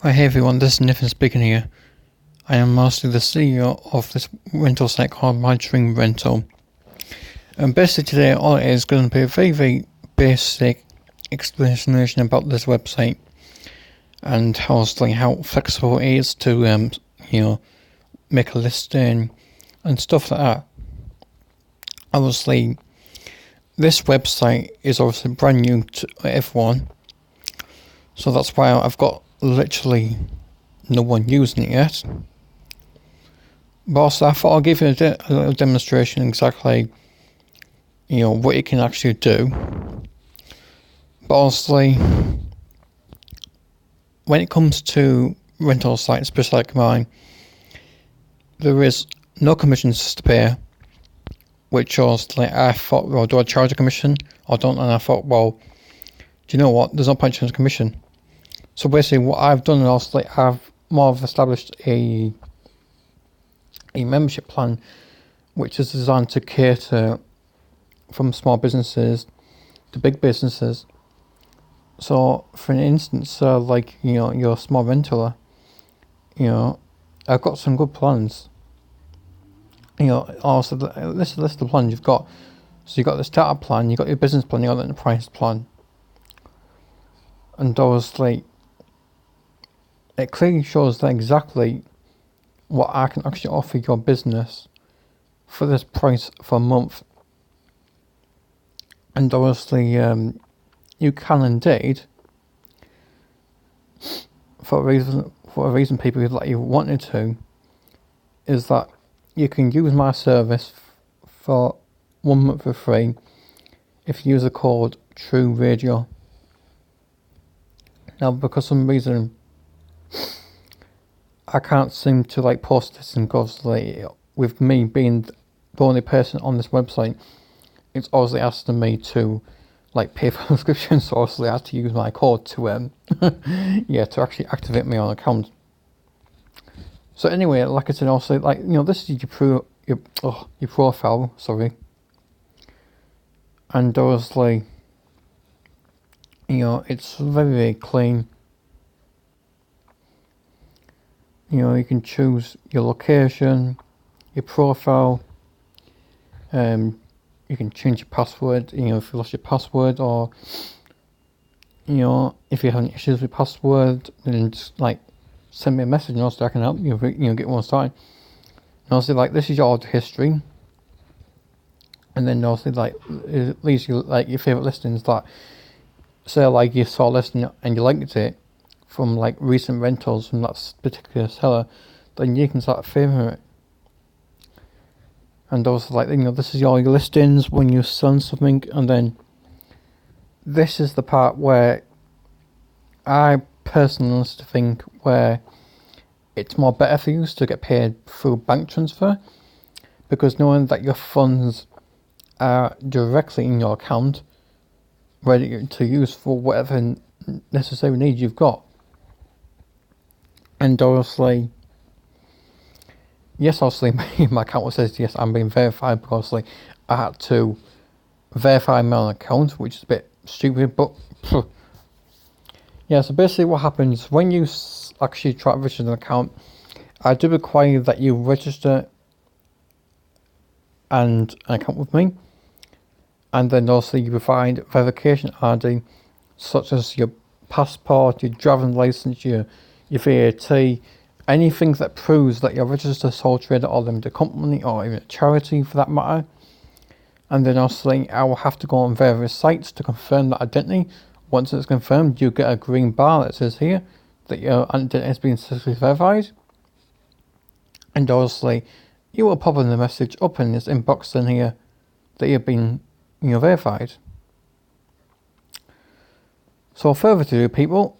Hi, hey everyone, this is Nathan speaking here. I am mostly the CEO of this rental site called My Dream Rental. And basically today all it is going to be a very basic explanation about this website and how flexible it is to make a listing and stuff like that. Obviously, this website is obviously brand new to everyone, so that's why I've got literally no one using it yet. But also I thought I'll give you a little demonstration exactly what you can actually do. But honestly, when it comes to rental sites, especially like mine, there is no commissions to pay, which was like I thought, well, do I charge a commission or don't? And I thought, well, do you know what? There's no point in a commission. So basically what I've done is like I've more of established a membership plan which is designed to cater from small businesses to big businesses. So for an instance, like you're a small renter, I've got some good plans. Also this is the list of plans you've got. So you've got the starter plan, you've got your business plan, you've got the enterprise plan. And those it clearly shows that exactly what I can actually offer your business for this price for a month. And obviously you can indeed, for a reason people like you wanted to, is that you can use my service for 1 month for free if you use the code True Radio. Now, because some reason I can't seem to post this, and because with me being the only person on this website, it's obviously asking me to pay for subscription, so obviously I had to use my code to to actually activate my own account. So anyway, like I said, also this is your profile, sorry, and obviously it's very clean. You can choose your location, your profile, you can change your password, if you lost your password, or if you're having issues with password, then just send me a message and also I can help you get one started. And also this is your order history, and then also at least your favorite listings that say you saw a listing and you liked it from recent rentals from that particular seller, then you can start favouring it. And also this is all your listings when you sell something, and then this is the part where I personally think where it's more better for you to get paid through bank transfer, because knowing that your funds are directly in your account ready to use for whatever necessary needs you've got. And obviously, yes, obviously my account says yes, I'm being verified, because I had to verify my own account, which is a bit stupid, but yeah. So basically what happens when you actually try to register an account, I do require that you register an account with me, and then also you provide verification ID such as your passport, your driving license, your VAT, anything that proves that you're a registered sole trader or limited company or even a charity for that matter. And then also I will have to go on various sites to confirm that identity. Once it's confirmed, you get a green bar that says here that your identity has been successfully verified. And obviously you will pop in the message up in this inbox in here that you've been verified. So further to do, people,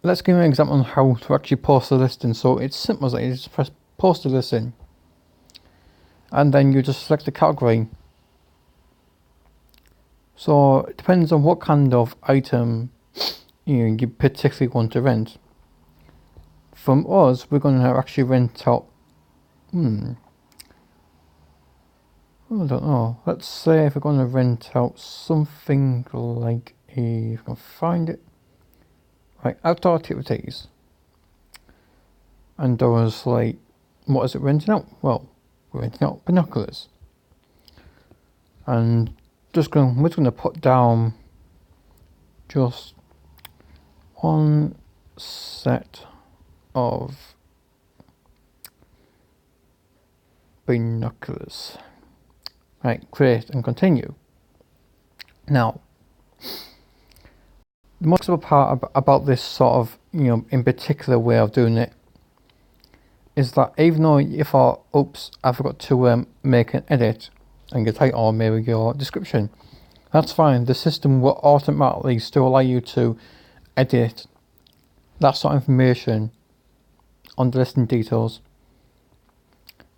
let's give you an example on how to actually post a listing. So it's simple as that. You just press post a listing, and then you just select the category. So it depends on what kind of item you particularly want to rent. From us, we're going to actually rent out I don't know. Let's say if we're going to rent out something like if I can find it, outdoor activities. And obviously, what is it renting out? Well, we're renting out binoculars. And we're just gonna put down just one set of binoculars. Right, create and continue. Now, the most important part about this sort of, in particular way of doing it is that even though you thought, oops, I forgot to make an edit and your title or maybe your description, that's fine. The system will automatically still allow you to edit that sort of information on the listing details.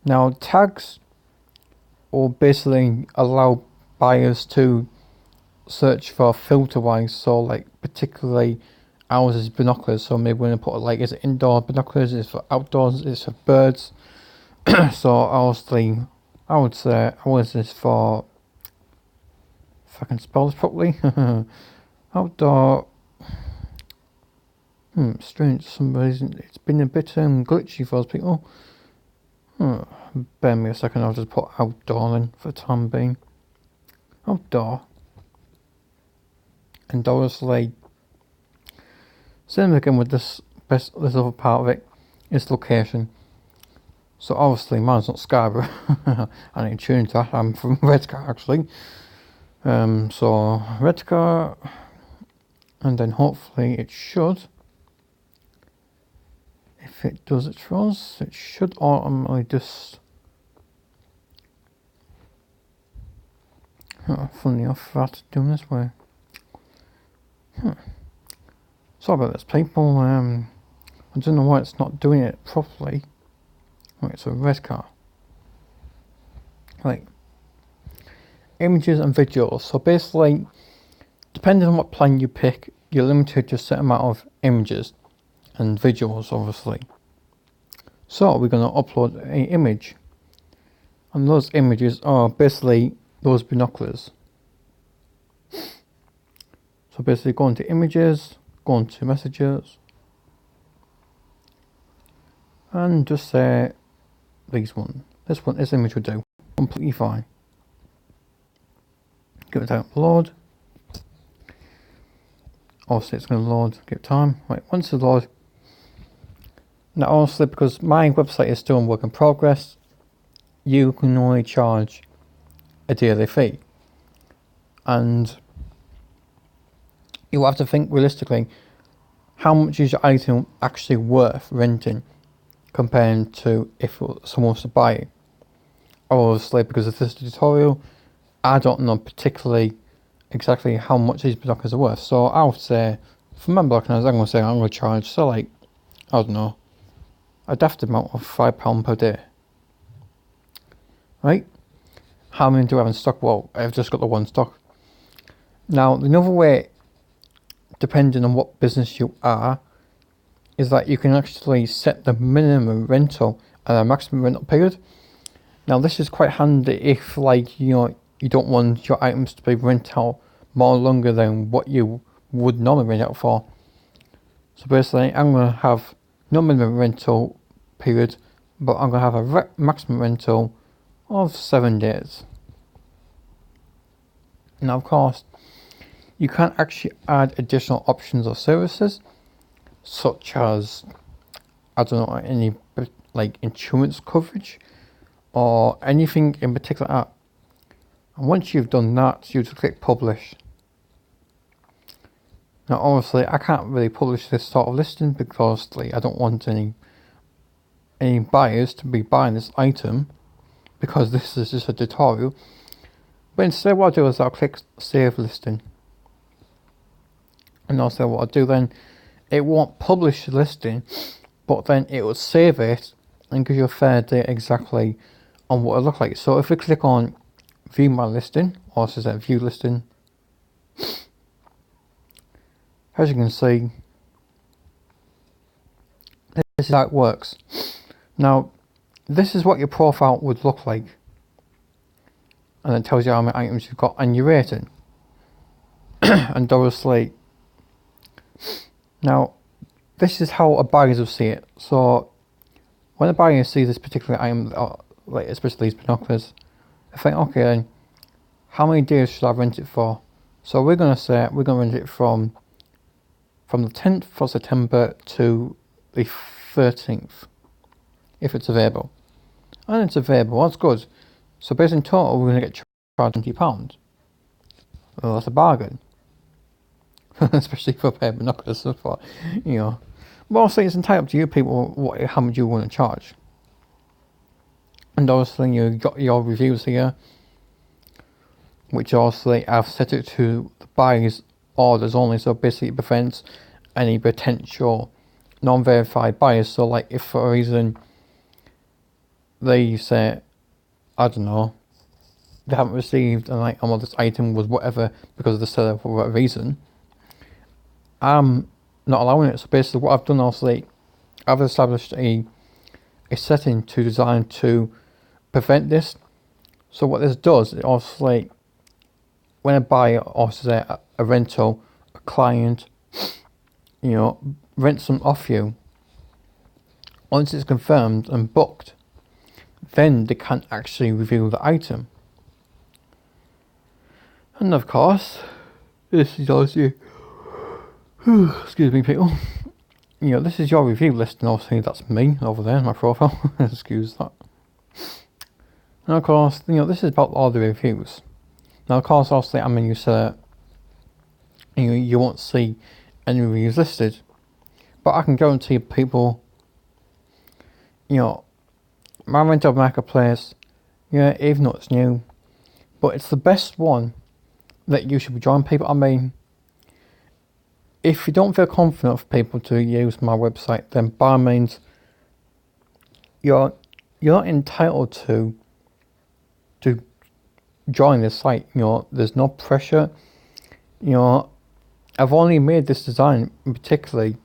Now, tags will basically allow buyers to search for filter wise, so like particularly ours is binoculars, so maybe we're gonna put like, is it indoor binoculars, is it for outdoors, is it for birds? So obviously I would say ours is for, if I can spell this properly, outdoor. Strange for some reason it's been a bit glitchy for those people. Bear me a second, I'll just put outdoor then for the time being. Outdoor. And obviously, same again with this other part of it, is location. So obviously mine's not Scarborough. I ain't tuned to that, I'm from Redcar actually. So Redcar, and then hopefully it should, if it does it for us, it should automatically just, funny enough, that's doing this way. Sorry about this, people. I don't know why it's not doing it properly. Right, so Redcar. Right. Images and videos. So basically, depending on what plan you pick, you're limited to a certain amount of images and visuals, obviously. So we're going to upload an image. And those images are basically those binoculars. So basically go into images, go into messages, and just say this image will do completely fine. Give it time to load. Obviously it's going to load, give it time. Right, once it's loaded. Now obviously, because my website is still in work in progress, you can only charge a daily fee. And you have to think realistically, how much is your item actually worth renting compared to if someone wants to buy it? Obviously, because of this tutorial, I don't know particularly exactly how much these binoculars are worth. So I would say, for my binoculars, I'm going to charge, so like, I don't know, a daft amount of £5 per day. Right? How many do I have in stock? Well, I've just got the one stock. Now, another way, depending on what business you are, is that you can actually set the minimum rental and a maximum rental period. Now this is quite handy if like you don't want your items to be rented out more longer than what you would normally rent out for. So basically I'm going to have no minimum rental period, but I'm going to have a maximum rental of 7 days. Now of course you can actually add additional options or services, such as, I don't know, any like insurance coverage or anything in particular. And once you've done that, you just click publish. Now obviously I can't really publish this sort of listing because like, I don't want any buyers to be buying this item, because this is just a tutorial. But instead what I'll do is I'll click save listing. And also what I'll do then, it won't publish the listing, but then it will save it and give you a fair date exactly on what it looks like. So if we click on view my listing, or says that view listing, as you can see, this is how it works. Now this is what your profile would look like, and it tells you how many items you've got and your rating. And obviously, now this is how a buyer will see it. So when a buyer sees this particular item, like especially these binoculars, I think, okay, then how many days should I rent it for? So we're gonna say we're gonna rent it from the 10th of September to the 13th, if it's available. And it's available, that's good. So based in total, we're gonna get charged £20. Well, that's a bargain. Especially for a pair of binoculars, so far, you know. But also, it's entirely up to you people how much you want to charge. And obviously, you've got your reviews here, which obviously I've set it to the buyer's orders only, so basically it prevents any potential non-verified buyers. So, like, if for a reason they say, I don't know, they haven't received an item or this item was whatever because of the seller for whatever reason, I'm not allowing it. So basically what I've done, obviously, I've established a setting to design to prevent this. So what this does, it obviously, when a buyer or say a rental, a client, you know, rents something off you, once it's confirmed and booked, then they can't actually review the item. And of course, this is obviously, excuse me people, you know, this is your review list, and obviously that's me over there in my profile, excuse that. And of course, you know, this is about all the reviews. Now of course, obviously, I mean, you won't see any reviews listed, but I can guarantee people, you know, my rental marketplace, yeah, even though it's new, but it's the best one that you should be joining people. I mean, if you don't feel confident for people to use my website, then by all means, you're not entitled to join this site. You know, there's no pressure. You know, I've only made this design particularly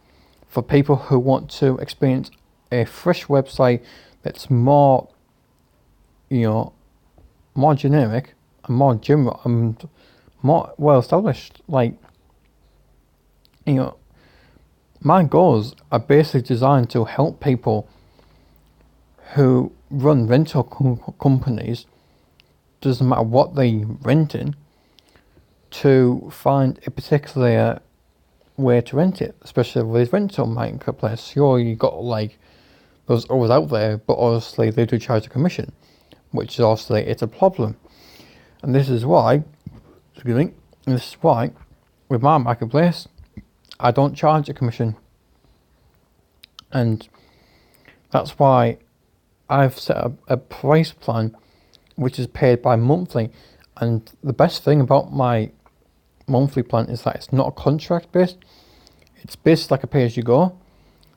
for people who want to experience a fresh website that's more, you know, more generic and more general and more well established. Like, you know, my goals are basically designed to help people who run rental companies, doesn't matter what they renting, to find a particular way to rent it, especially with rental marketplace. Sure, you got like those others out there, but obviously they do charge a commission, which is obviously it's a problem. And this is why, excuse me, this is why with my marketplace I don't charge a commission, and that's why I've set up a price plan which is paid by monthly. And the best thing about my monthly plan is that it's not contract based, it's based like a pay as you go.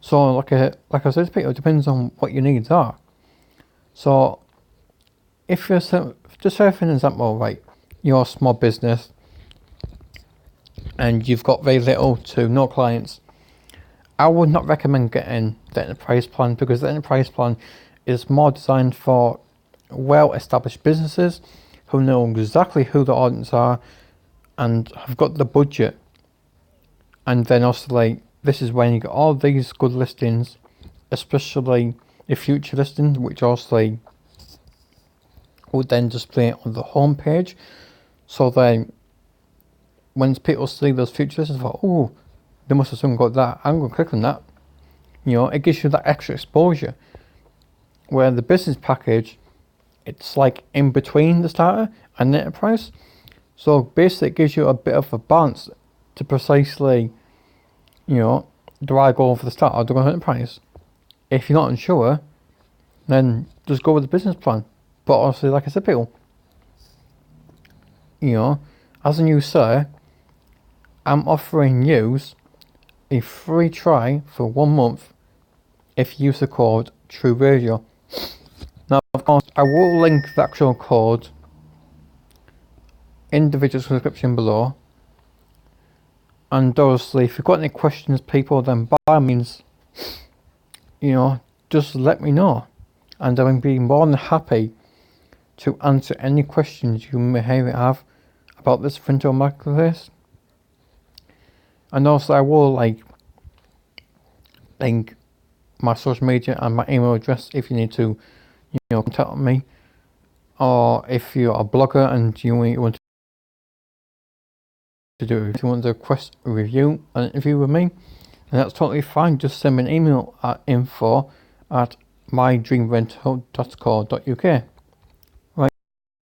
So like I said to people, it depends on what your needs are. So if you're just say for an example, right, you're a small business and you've got very little to no clients, I would not recommend getting the enterprise plan, because the enterprise plan is more designed for well established businesses who know exactly who the audience are and have got the budget. And then also, like, this is when you get all these good listings, especially the future listings, which also would then display on the home page. So then when people see those future listings, thought, oh, they must have someone got that, I'm going to click on that. You know, it gives you that extra exposure. Where the business package, it's like in between the starter and the enterprise. So basically it gives you a bit of a balance to precisely, you know, do I go for the starter or do I go for the enterprise? If you're not unsure, then just go with the business plan. But obviously, like I said, people, you know, as a new seller, I'm offering you a free try for 1 month if you use the code TrueRadio. Now, of course, I will link the actual code in the video description below. And obviously, if you've got any questions, people, then by all means, you know, just let me know. And I will be more than happy to answer any questions you may have about this rental marketplace. And also, I will link my social media and my email address if you need to, contact me, or if you're a blogger and you want to do it, if you want to request a review, an interview with me, and that's totally fine. Just send me an email at info@mydreamrental.co.uk.